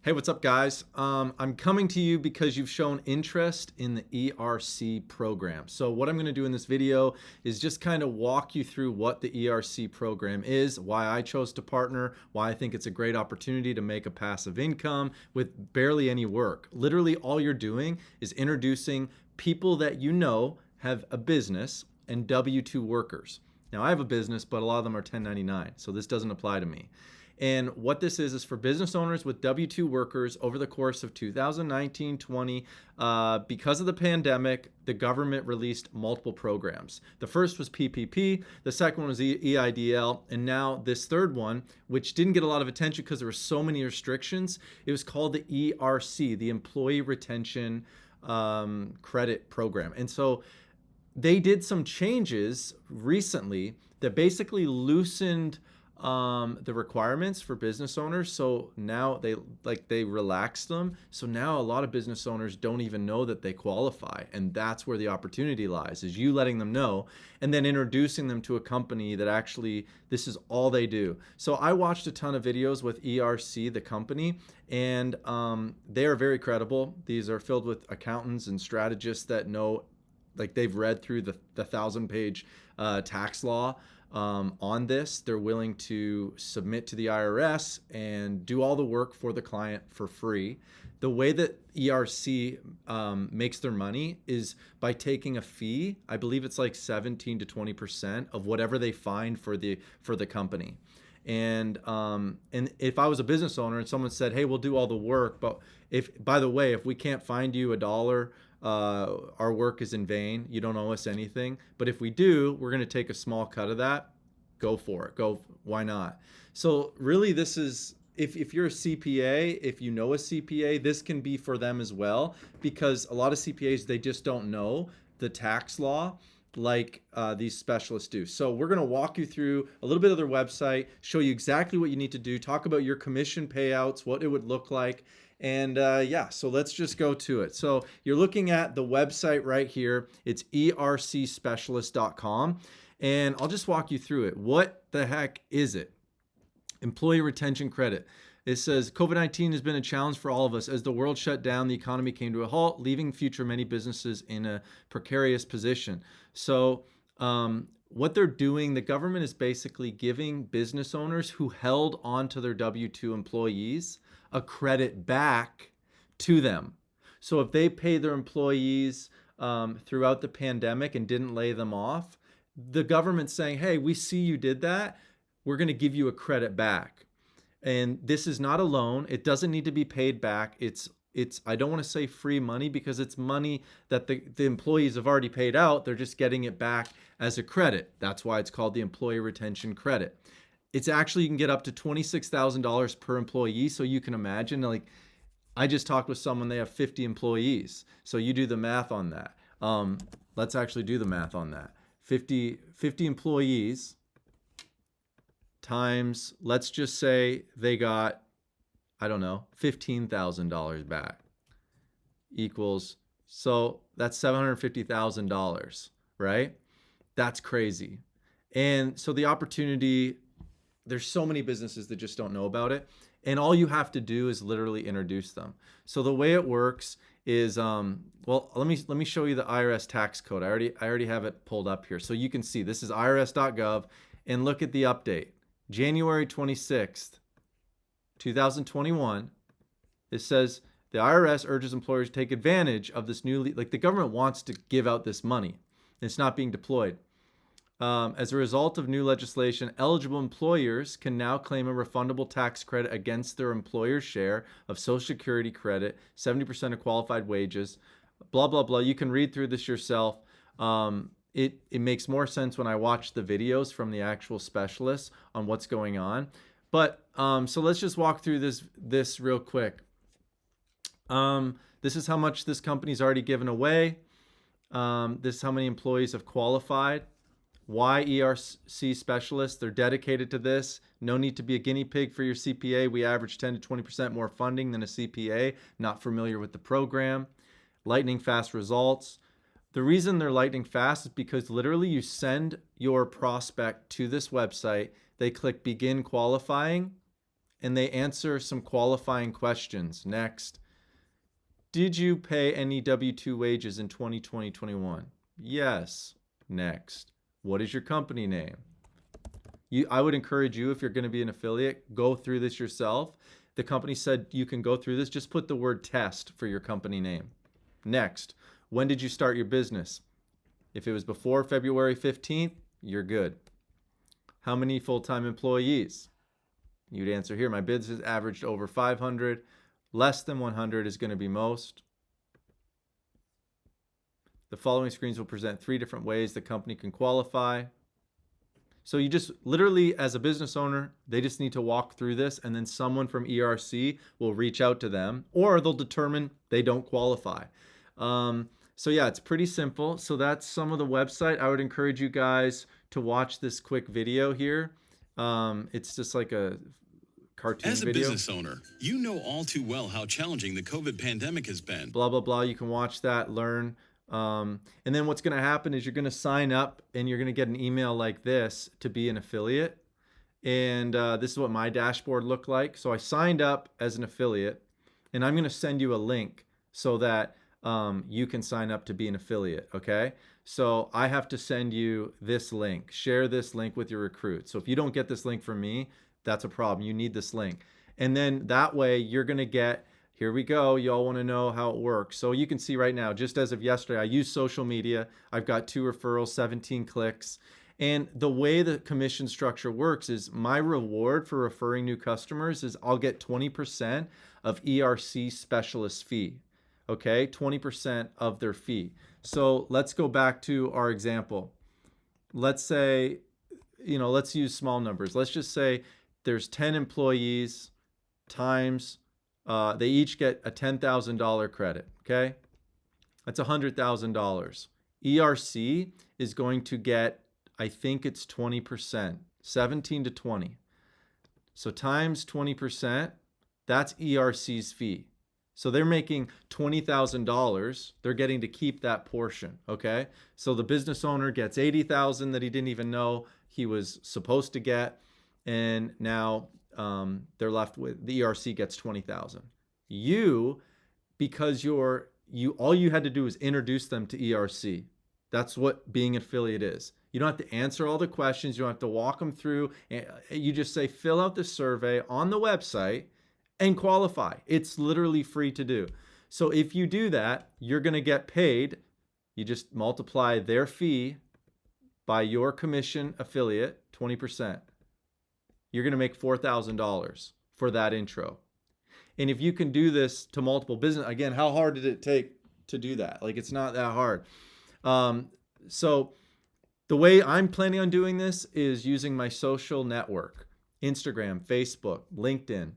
Hey, what's up, guys? I'm coming to you because you've shown interest in the ERC program. So what I'm going to do in this video is just kind of walk you through what the ERC program is, why I chose to partner, why I think it's a great opportunity to make a passive income with barely any work. Literally, all you're doing is introducing people that you know have a business and W-2 workers. Now, I have a business, but a lot of them are 1099, so this doesn't apply to me. And what this is for business owners with W-2 workers over the course of 2019-20. Because of the pandemic, the government released multiple programs. The first was PPP, the second one was EIDL, and now this third one, which didn't get a lot of attention because there were so many restrictions, it was called the ERC, the Employee Retention Credit Program. And so they did some changes recently that basically loosened the requirements for business owners. So now they relaxed them. So now a lot of business owners don't even know that they qualify. And that's where the opportunity lies, is you letting them know and then introducing them to a company that actually, this is all they do. So I watched a ton of videos with ERC, the company, and they are very credible. These are filled with accountants and strategists that know, like they've read through the 1,000-page tax law. On this. They're willing to submit to the IRS and do all the work for the client for free. The way that ERC makes their money is by taking a fee. I believe it's like 17 to 20% of whatever they find for the company. And if I was a business owner and someone said, "Hey, we'll do all the work, but by the way, if we can't find you $1, our work is in vain. You don't owe us anything. But if we do, we're going to take a small cut of that. Go for it. Go. Why not?" So really, this is, if you're a CPA, if you know a CPA, this can be for them as well, because a lot of CPAs, they just don't know the tax law like these specialists do. So we're going to walk you through a little bit of their website, show you exactly what you need to do, talk about your commission payouts, what it would look like. And yeah, so let's just go to it. So you're looking at the website right here. It's ercspecialist.com. And I'll just walk you through it. What the heck is it? Employee retention credit. It says COVID-19 has been a challenge for all of us. As the world shut down, the economy came to a halt, leaving future many businesses in a precarious position. So what they're doing, the government is basically giving business owners who held on to their W-2 employees a credit back to them. So if they pay their employees throughout the pandemic and didn't lay them off, the government's saying, "Hey, we see you did that. We're going to give you a credit back." And this is not a loan. It doesn't need to be paid back. It's I don't want to say free money, because it's money that the employees have already paid out. They're just getting it back as a credit. That's why it's called the Employee Retention Credit. It's actually, you can get up to $26,000 per employee. So you can imagine, like, I just talked with someone, they have 50 employees. So you do the math on that. Let's actually do the math on that. 50 employees times, let's just say they got, I don't know, $15,000 back equals, so that's $750,000, right? That's crazy. And so the opportunity, there's so many businesses that just don't know about it. And all you have to do is literally introduce them. So the way it works is, well, let me show you the IRS tax code. I already have it pulled up here. So you can see this is irs.gov, and look at the update. January 26th, 2021, it says the IRS urges employers to take advantage of this newly, like the government wants to give out this money. It's not being deployed. As a result of new legislation, eligible employers can now claim a refundable tax credit against their employer's share of Social Security credit, 70% of qualified wages, blah, blah, blah. You can read through this yourself. It makes more sense when I watch the videos from the actual specialists on what's going on. But so let's just walk through this real quick. This is how much this company's already given away. This is how many employees have qualified. Why ERC specialists? They're dedicated to this. No need to be a guinea pig for your CPA. We average 10 to 20% more funding than a CPA. Not familiar with the program. Lightning fast results. The reason they're lightning fast is because literally you send your prospect to this website, they click begin qualifying, and they answer some qualifying questions. Next. Did you pay any W-2 wages in 2020-21? Yes. Next. What is your company name? I would encourage you, if you're going to be an affiliate, go through this yourself. The company said you can go through this. Just put the word test for your company name. Next. When did you start your business? If it was before February 15th, you're good. How many full-time employees? You'd answer here, my business averaged over 500. Less than 100 is going to be most. The following screens will present 3 different ways the company can qualify. So you just literally, as a business owner, they just need to walk through this, and then someone from ERC will reach out to them, or they'll determine they don't qualify. So yeah, it's pretty simple. So that's some of the website. I would encourage you guys to watch this quick video here. It's just like a cartoon As a video. business owner, you know all too well how challenging the COVID pandemic has been. Blah, blah, blah. You can watch that, learn. And then what's going to happen is you're going to sign up and you're going to get an email like this to be an affiliate. And this is what my dashboard looked like. So I signed up as an affiliate, and I'm going to send you a link so that you can sign up to be an affiliate, okay? So I have to send you this link. Share this link with your recruit. So if you don't get this link from me, that's a problem. You need this link. And then that way you're going to get, here we go. Y'all want to know how it works. So you can see right now, just as of yesterday, I use social media. I've got 2 referrals, 17 clicks. And the way the commission structure works is my reward for referring new customers is I'll get 20% of ERC specialist fee. Okay, 20% of their fee. So let's go back to our example. Let's say, let's use small numbers. Let's just say there's 10 employees times, they each get a $10,000 credit, okay? That's $100,000. ERC is going to get, I think it's 20%, 17 to 20. So times 20%, that's ERC's fee. So they're making $20,000. They're getting to keep that portion, okay? So the business owner gets $80,000 that he didn't even know he was supposed to get, and now they're left with, the ERC gets $20,000. You, because all you had to do is introduce them to ERC. That's what being an affiliate is. You don't have to answer all the questions. You don't have to walk them through. You just say, fill out the survey on the website and qualify. It's literally free to do. So if you do that, you're going to get paid. You just multiply their fee by your commission affiliate, 20%. You're going to make $4,000 for that intro. And if you can do this to multiple business, again, how hard did it take to do that? Like, it's not that hard. So the way I'm planning on doing this is using my social network, Instagram, Facebook, LinkedIn,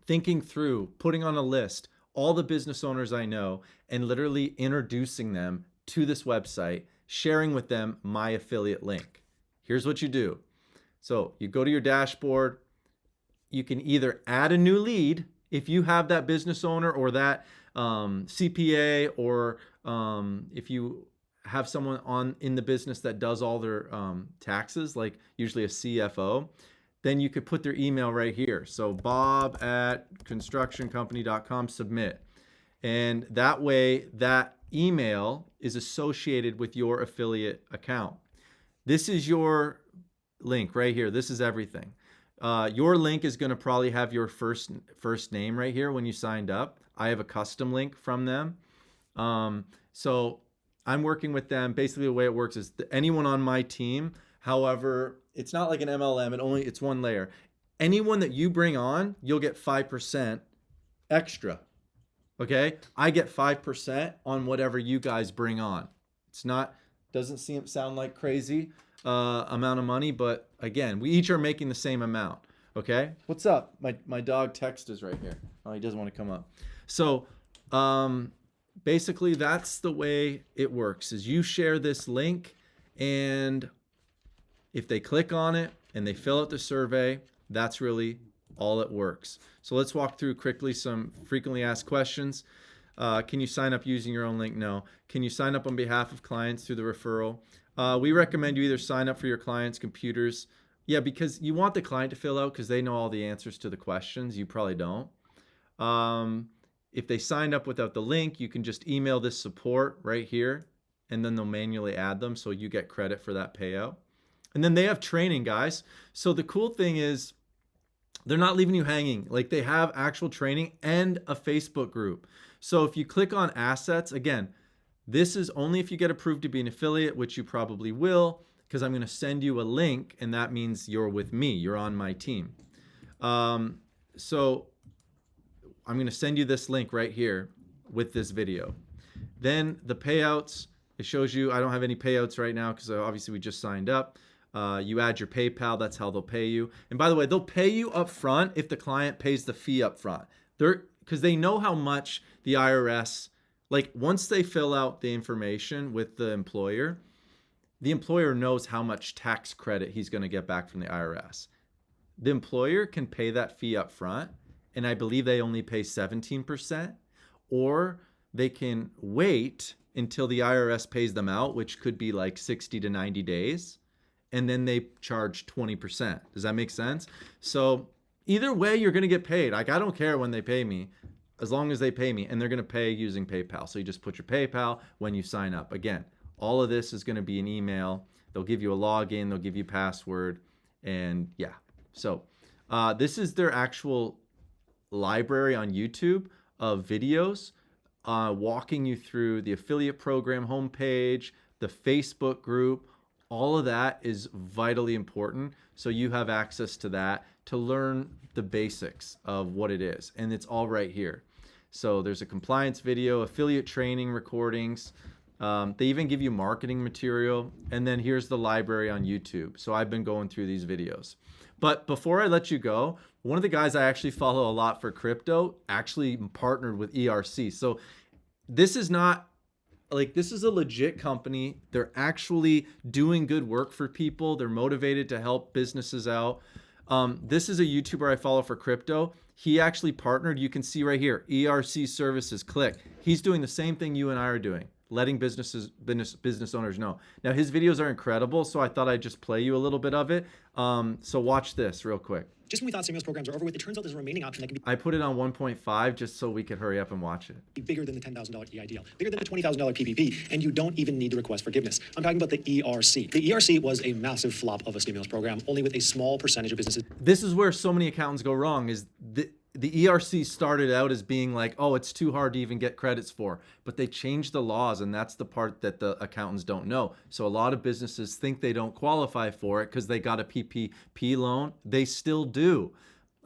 thinking through, putting on a list all the business owners I know and literally introducing them to this website, sharing with them my affiliate link. Here's what you do. So you go to your dashboard. You can either add a new lead if you have that business owner or that CPA, or if you have someone in the business that does all their taxes, like usually a CFO, then you could put their email right here. So bob@constructioncompany.com, submit. And that way that email is associated with your affiliate account. This is your link right here. This is everything. Your link is going to probably have your first name right here when you signed up. I have a custom link from them. So I'm working with them. Basically, the way it works is anyone on my team, however, it's not like an MLM. It's one layer. Anyone that you bring on, you'll get 5% extra. Okay? I get 5% on whatever you guys bring on. Doesn't sound like crazy amount of money, but again, we each are making the same amount. Okay? What's up? My dog Text is right here. Oh, he doesn't want to come up. So basically that's the way it works, is you share this link, and if they click on it and they fill out the survey, that's really all it works. So let's walk through quickly some frequently asked questions. Can you sign up using your own link? No. Can you sign up on behalf of clients through the referral? We recommend you either sign up for your clients' computers Yeah, because you want the client to fill out because they know all the answers to the questions. You probably don't. If they signed up without the link, you can just email this support right here, and then they'll manually add them so you get credit for that payout. And then they have training, guys. So the cool thing is they're not leaving you hanging. Like, they have actual training and a Facebook group. So if you click on assets, again, this is only if you get approved to be an affiliate, which you probably will, because I'm going to send you a link, and that means you're with me. You're on my team. So I'm going to send you this link right here with this video. Then the payouts, it shows you, I don't have any payouts right now because obviously we just signed up. You add your PayPal, that's how they'll pay you. And by the way, they'll pay you up front if the client pays the fee up front. Because they know how much the IRS, like once they fill out the information with the employer knows how much tax credit he's going to get back from the IRS. The employer can pay that fee up front, and I believe they only pay 17%, or they can wait until the IRS pays them out, which could be like 60 to 90 days, and then they charge 20%. Does that make sense? So either way, you're going to get paid. Like, I don't care when they pay me, as long as they pay me, and they're going to pay using PayPal. So you just put your PayPal when you sign up. Again, all of this is going to be an email. They'll give you a login, they'll give you password, and yeah. So this is their actual library on YouTube of videos walking you through the affiliate program homepage, the Facebook group. All of that is vitally important. So you have access to that to learn the basics of what it is. And it's all right here. So there's a compliance video, affiliate training recordings. They even give you marketing material. And then here's the library on YouTube. So I've been going through these videos. But before I let you go, one of the guys I actually follow a lot for crypto actually partnered with ERC. So this is not like, this is a legit company. They're actually doing good work for people. They're motivated to help businesses out. This is a YouTuber I follow for crypto. He actually partnered. You can see right here, ERC services, click. He's doing the same thing you and I are doing, letting business owners know. Now, his videos are incredible, so I thought I'd just play you a little bit of it. So watch this real quick. Just when we thought stimulus programs are over with, it turns out there's a remaining option that can I put it on 1.5 just so we could hurry up and watch it. be bigger than the $10,000 EIDL, bigger than the $20,000 PPP, and you don't even need to request forgiveness. I'm talking about the ERC. The ERC was a massive flop of a stimulus program, only with a small percentage of businesses. This is where so many accountants go wrong, is the ERC started out as being like, oh, it's too hard to even get credits for, but they changed the laws, and that's the part that the accountants don't know. So a lot of businesses think they don't qualify for it because they got a PPP loan. They still do.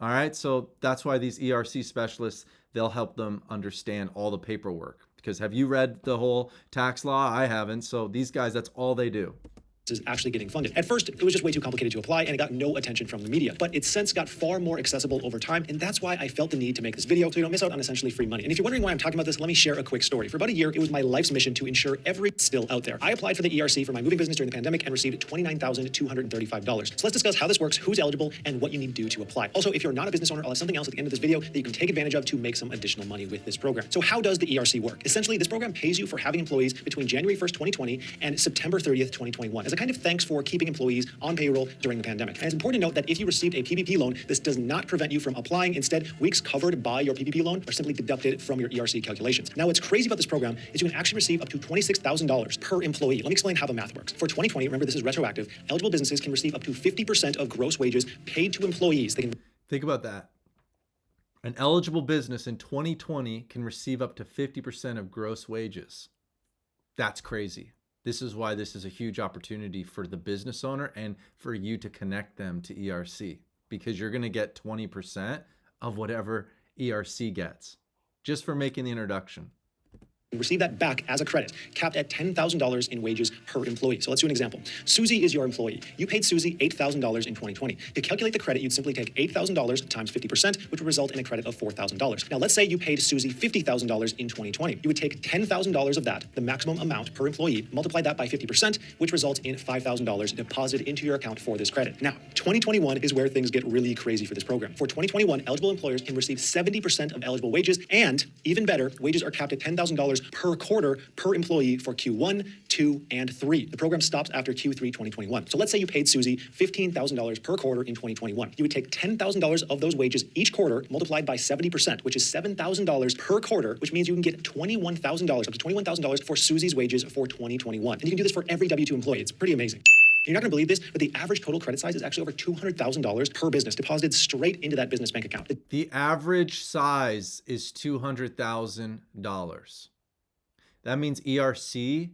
All right, so that's why these ERC specialists, they'll help them understand all the paperwork. Because have you read the whole tax law? I haven't. So these guys, that's all they do. Is actually getting funded. At first, it was just way too complicated to apply, and it got no attention from the media. But it's since got far more accessible over time, and that's why I felt the need to make this video so you don't miss out on essentially free money. And if you're wondering why I'm talking about this, let me share a quick story. For about a year, it was my life's mission to ensure every still out there. I applied for the ERC for my moving business during the pandemic and received $29,235. So let's discuss how this works, who's eligible, and what you need to do to apply. Also, if you're not a business owner, I'll have something else at the end of this video that you can take advantage of to make some additional money with this program. So how does the ERC work? Essentially, this program pays you for having employees between January 1st, 2020 and September 30th, 2021 as a kind of thanks for keeping employees on payroll during the pandemic. And it's important to note that if you received a PPP loan, this does not prevent you from applying. Instead, weeks covered by your PPP loan are simply deducted from your ERC calculations. Now, what's crazy about this program is you can actually receive up to $26,000 per employee. Let me explain how the math works. For 2020, remember this is retroactive, eligible businesses can receive up to 50% of gross wages paid to employees. They can Think about that. An eligible business in 2020 can receive up to 50% of gross wages. That's crazy. This is why this is a huge opportunity for the business owner and for you to connect them to ERC, because you're going to get 20% of whatever ERC gets just for making the introduction. receive that back as a credit, capped at $10,000 in wages per employee. So let's do an example. Susie is your employee. You paid Susie $8,000 in 2020. To calculate the credit, you'd simply take $8,000 times 50%, which would result in a credit of $4,000. Now, let's say you paid Susie $50,000 in 2020. You would take $10,000 of that, the maximum amount per employee, multiply that by 50%, which results in $5,000 deposited into your account for this credit. Now, 2021 is where things get really crazy for this program. For 2021, eligible employers can receive 70% of eligible wages, and even better, wages are capped at $10,000 per quarter per employee for Q1, 2, and 3. The program stops after Q3 2021. So let's say you paid Susie $15,000 per quarter in 2021. You would take $10,000 of those wages each quarter multiplied by 70%, which is $7,000 per quarter, which means you can get $21,000, up to $21,000 for Susie's wages for 2021. And you can do this for every W-2 employee. It's pretty amazing. You're not going to believe this, but the average total credit size is actually over $200,000 per business deposited straight into that business bank account. The average size is $200,000. That means ERC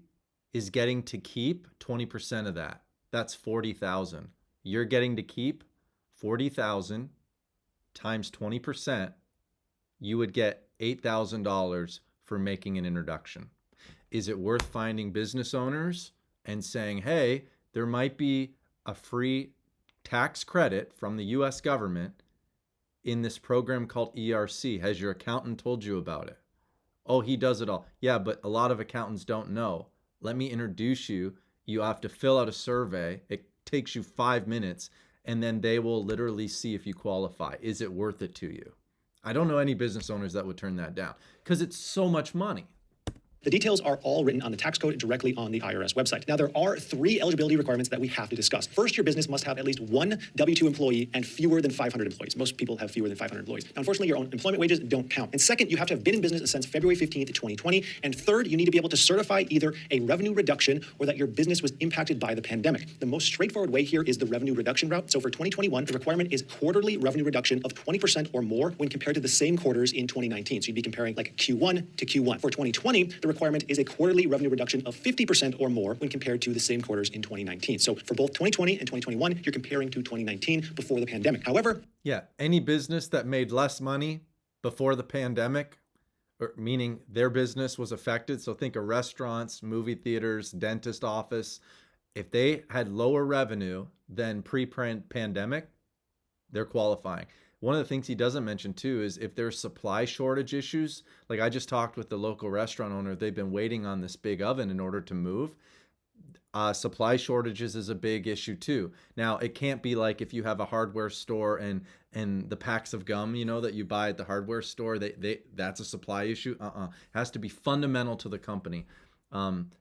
is getting to keep 20% of that. That's 40,000. You're getting to keep 40,000 times 20%. You would get $8,000 for making an introduction. Is it worth finding business owners and saying, hey, there might be a free tax credit from the US government in this program called ERC. Has your accountant told you about it? Oh, he does it all. Yeah, but a lot of accountants don't know. Let me introduce you. You have to fill out a survey. It takes you 5 minutes, and then they will literally see if you qualify. Is it worth it to you? I don't know any business owners that would turn that down because it's so much money. The details are all written on the tax code directly on the IRS website. Now, there are 3 eligibility requirements that we have to discuss. First, your business must have at least 1 W-2 employee and fewer than 500 employees. Most people have fewer than 500 employees. Now, unfortunately, your own employment wages don't count. And second, you have to have been in business since February 15th, 2020. And third, you need to be able to certify either a revenue reduction or that your business was impacted by the pandemic. The most straightforward way here is the revenue reduction route. So for 2021, the requirement is quarterly revenue reduction of 20% or more when compared to the same quarters in 2019. So you'd be comparing like Q1 to Q1. For 2020, the requirement is a quarterly revenue reduction of 50% or more when compared to the same quarters in 2019. So for both 2020 and 2021, you're comparing to 2019 before the pandemic. However, yeah, any business that made less money before the pandemic, or meaning their business was affected. So think of restaurants, movie theaters, dentist office. If they had lower revenue than pre-pandemic, they're qualifying. One of the things he doesn't mention too is if there's supply shortage issues, like I just talked with the local restaurant owner, they've been waiting on this big oven in order to move. Supply shortages is a big issue too. Now, it can't be like if you have a hardware store and the packs of gum, you know, that you buy at the hardware store, that's a supply issue. It has to be fundamental to the company.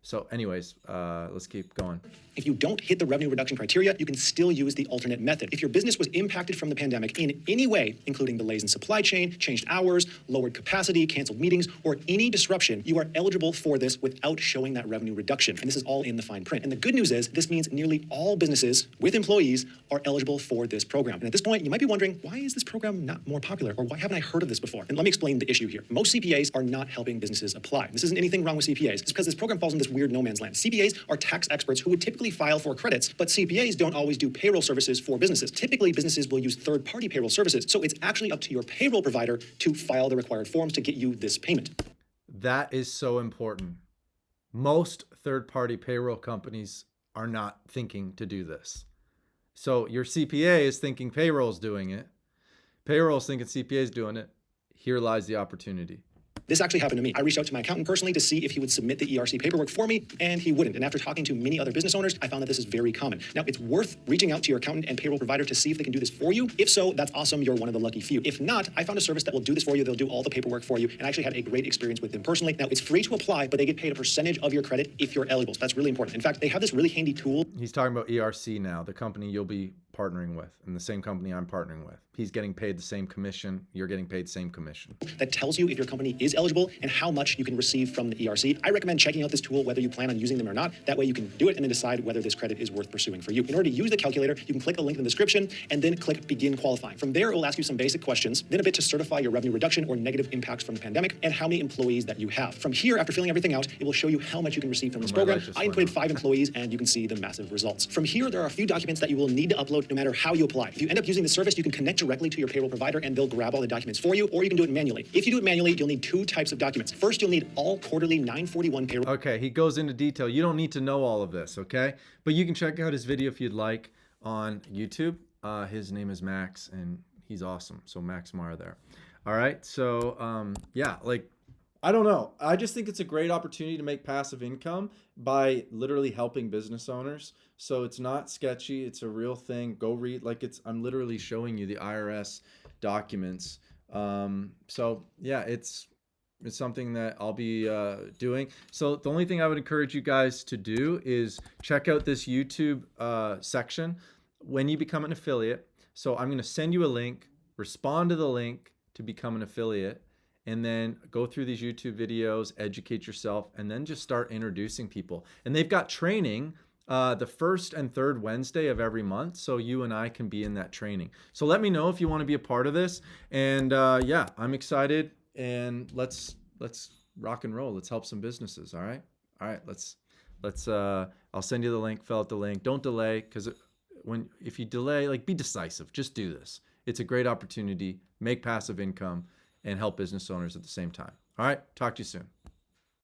So anyways, let's keep going. If you don't hit the revenue reduction criteria, you can still use the alternate method. If your business was impacted from the pandemic in any way, including delays in supply chain, changed hours, lowered capacity, canceled meetings, or any disruption, you are eligible for this without showing that revenue reduction. And this is all in the fine print. And the good news is this means nearly all businesses with employees are eligible for this program. And at this point, you might be wondering, why is this program not more popular? Or why haven't I heard of this before? And let me explain the issue here. Most CPAs are not helping businesses apply. This isn't anything wrong with CPAs. It's because this program falls in this weird no man's land. CPAs are tax experts who would typically file for credits, but CPAs don't always do payroll services for businesses. Typically, businesses will use third-party payroll services, so it's actually up to your payroll provider to file the required forms to get you this payment. That is so important. Most third-party payroll companies are not thinking to do this. So your CPA is thinking payroll's doing it. Payroll's thinking CPA's doing it. Here lies the opportunity. This actually happened to me. I reached out to my accountant personally to see if he would submit the ERC paperwork for me, and he wouldn't. And after talking to many other business owners, I found that this is very common. Now, it's worth reaching out to your accountant and payroll provider to see if they can do this for you. If so, that's awesome. You're one of the lucky few. If not, I found a service that will do this for you. They'll do all the paperwork for you, and I actually had a great experience with them personally. Now, it's free to apply, but they get paid a percentage of your credit if you're eligible. So that's really important. In fact, they have this really handy tool. He's talking about ERC now, the company you'll be partnering with, and the same company I'm partnering with. He's getting paid the same commission. You're getting paid the same commission. That tells you if your company is eligible and how much you can receive from the ERC. I recommend checking out this tool, whether you plan on using them or not. That way you can do it and then decide whether this credit is worth pursuing for you. In order to use the calculator, you can click the link in the description and then click Begin Qualifying. From there, it will ask you some basic questions, then a bit to certify your revenue reduction or negative impacts from the pandemic and how many employees that you have. From here, after filling everything out, it will show you how much you can receive from this program. I inputted 5 employees and you can see the massive results. From here, there are a few documents that you will need to upload no matter how you apply. If you end up using the service, you can connect directly to your payroll provider and they'll grab all the documents for you, or you can do it manually. If you do it manually, you'll need 2 types of documents. First, you'll need all quarterly 941 payroll. Okay, he goes into detail. You don't need to know all of this, okay? But you can check out his video if you'd like on YouTube. His name is Max, and he's awesome. So Max Mar there. All right, so yeah, like, I don't know. I just think it's a great opportunity to make passive income by literally helping business owners. So it's not sketchy. It's a real thing. Go read. Like, I'm literally showing you the IRS documents. So yeah, It's something that I'll be doing. So the only thing I would encourage you guys to do is check out this YouTube section when you become an affiliate. So I'm going to send you a link, respond to the link to become an affiliate, and then go through these YouTube videos, educate yourself, and then just start introducing people. And they've got training the first and third Wednesday of every month, so you and I can be in that training. So let me know if you want to be a part of this. And yeah, I'm excited. And let's rock and roll. Let's help some businesses. All right. Let's I'll send you the link. Fill out the link. Don't delay, because if you delay, like, be decisive. Just do this. It's a great opportunity. Make passive income and help business owners at the same time. All right. Talk to you soon.